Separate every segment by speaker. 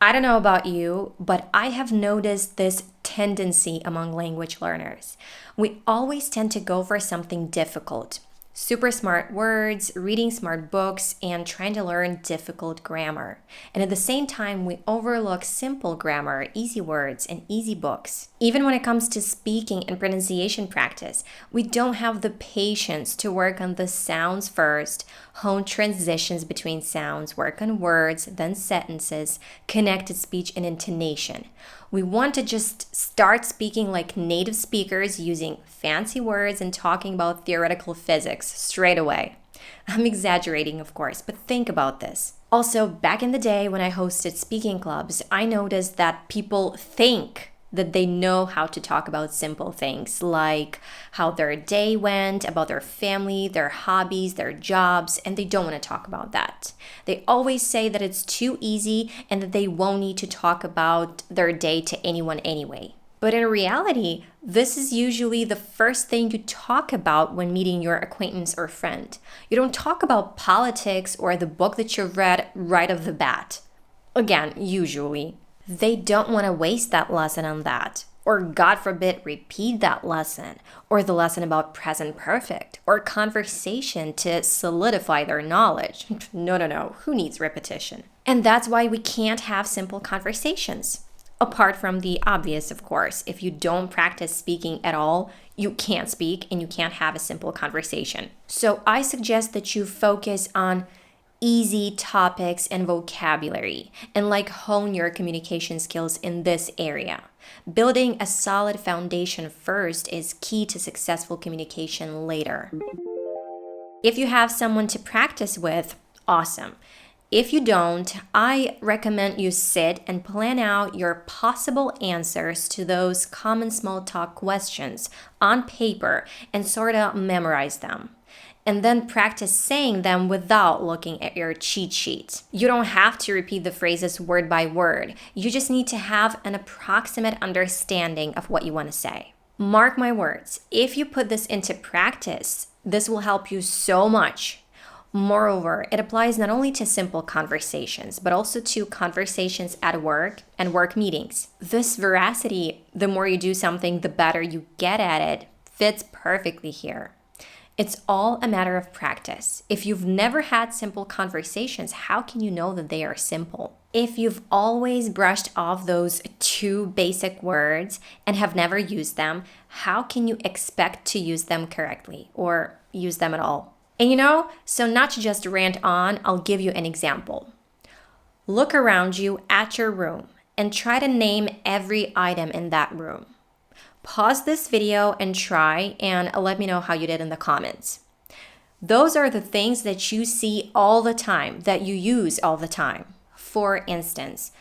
Speaker 1: I don't know about you, but I have noticed this tendency among language learners. We always tend to go for something difficult. Super smart words, reading smart books, and trying to learn difficult grammar. And at the same time, we overlook simple grammar, easy words, and easy books. Even when it comes to speaking and pronunciation practice, we don't have the patience to work on the sounds first, hone transitions between sounds, work on words, then sentences, connected speech, and intonation. We want to just start speaking like native speakers using fancy words and talking about theoretical physics straight away. I'm exaggerating, of course, but think about this. Also, back in the day when I hosted speaking clubs, I noticed that people think that they know how to talk about simple things like how their day went, about their family, their hobbies, their jobs, and they don't want to talk about that. They always say that it's too easy and that they won't need to talk about their day to anyone anyway. But in reality, this is usually the first thing you talk about when meeting your acquaintance or friend. You don't talk about politics or the book that you read right off the bat. Again, usually. They don't want to waste that lesson on that. Or, God forbid, repeat that lesson. Or the lesson about present perfect. Or conversation to solidify their knowledge. No. Who needs repetition? And that's why we can't have simple conversations. Apart from the obvious, of course. If you don't practice speaking at all, you can't speak and you can't have a simple conversation. So I suggest that you focus on easy topics and vocabulary and hone your communication skills in this area. Building a solid foundation first is key to successful communication later. If you have someone to practice with, awesome. If you don't, I recommend you sit and plan out your possible answers to those common small talk questions on paper and sort of memorize them. And then practice saying them without looking at your cheat sheet. You don't have to repeat the phrases word by word. You just need to have an approximate understanding of what you want to say. Mark my words, if you put this into practice, this will help you so much. Moreover, it applies not only to simple conversations, but also to conversations at work and work meetings. This veracity, the more you do something, the better you get at it, fits perfectly here. It's all a matter of practice. If you've never had simple conversations, how can you know that they are simple? If you've always brushed off those two basic words and have never used them, how can you expect to use them correctly or use them at all? And so not to just rant on, I'll give you an example. Look around you at your room and try to name every item in that room. Pause this video and try and let me know how you did in the comments. Those are the things that you see all the time, that you use all the time. For instance,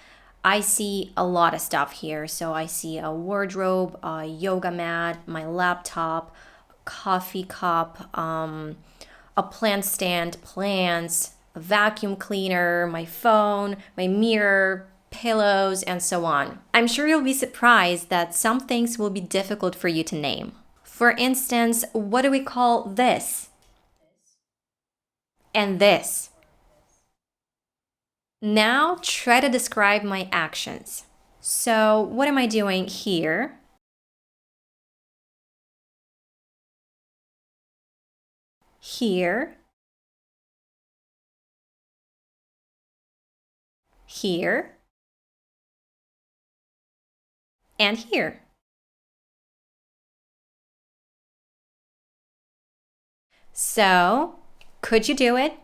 Speaker 1: I see a lot of stuff here. So I see a wardrobe, a yoga mat, my laptop, a coffee cup, a plant stand, plants, a vacuum cleaner, my phone, my mirror, pillows, and so on. I'm sure you'll be surprised that some things will be difficult for you to name. For instance, what do we call this? And this. Now try to describe my actions. So what am I doing here? Here. Here. And here. So, could you do it?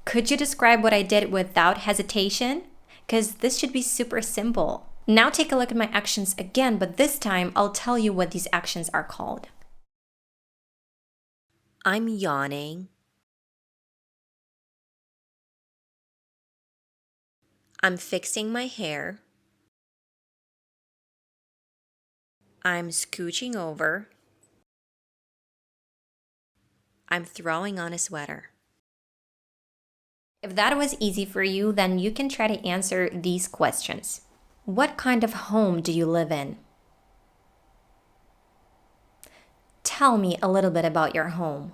Speaker 1: Could you describe what I did without hesitation? Because this should be super simple. Now take a look at my actions again, but this time I'll tell you what these actions are called. I'm yawning. I'm fixing my hair. I'm scooching over. I'm throwing on a sweater. If that was easy for you, then you can try to answer these questions. What kind of home do you live in? Tell me a little bit about your home.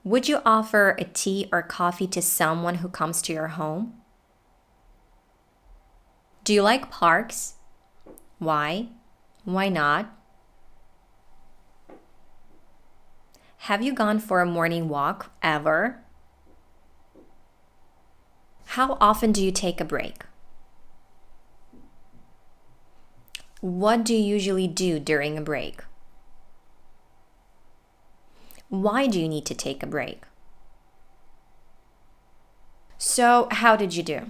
Speaker 1: Would you offer a tea or coffee to someone who comes to your home? Do you like parks? Why? Why not? Have you gone for a morning walk ever? How often do you take a break? What do you usually do during a break? Why do you need to take a break? So, how did you do?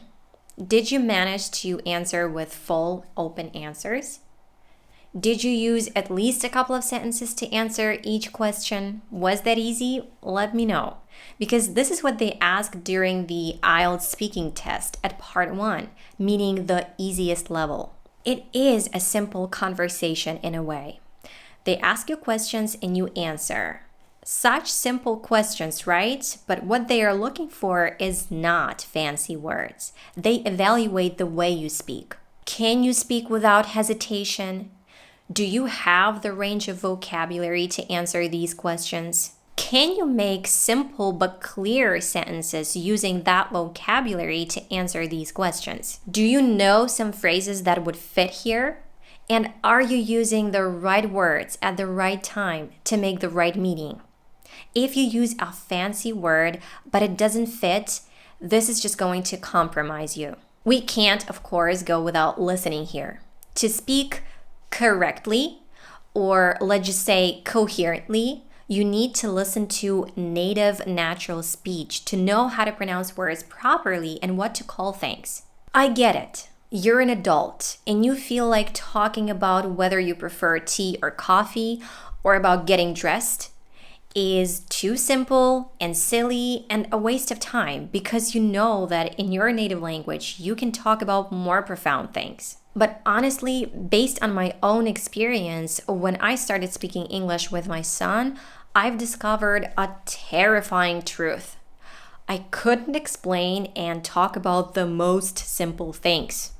Speaker 1: Did you manage to answer with full, open answers? Did you use at least a couple of sentences to answer each question? Was that easy? Let me know. Because this is what they ask during the IELTS speaking test at part 1, meaning the easiest level. It is a simple conversation in a way. They ask you questions and you answer. Such simple questions, right? But what they are looking for is not fancy words. They evaluate the way you speak. Can you speak without hesitation? Do you have the range of vocabulary to answer these questions? Can you make simple but clear sentences using that vocabulary to answer these questions? Do you know some phrases that would fit here? And are you using the right words at the right time to make the right meaning? If you use a fancy word but it doesn't fit, this is just going to compromise you. We can't, of course, go without listening here. To speak correctly, or let's just say coherently, you need to listen to native natural speech to know how to pronounce words properly and what to call things. I get it. You're an adult and you feel like talking about whether you prefer tea or coffee or about getting dressed is too simple and silly and a waste of time because you know that in your native language you can talk about more profound things. But honestly, based on my own experience, when I started speaking English with my son, I've discovered a terrifying truth. I couldn't explain and talk about the most simple things.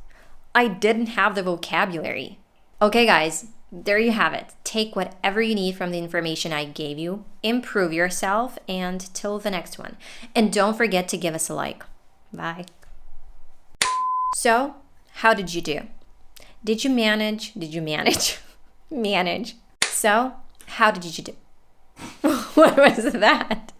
Speaker 1: I didn't have the vocabulary. Okay, guys, there you have it. Take whatever you need from the information I gave you, improve yourself, and till the next one. And don't forget to give us a like. Bye. So, how did you do? Did you manage? Manage. So, how did you do? What was that?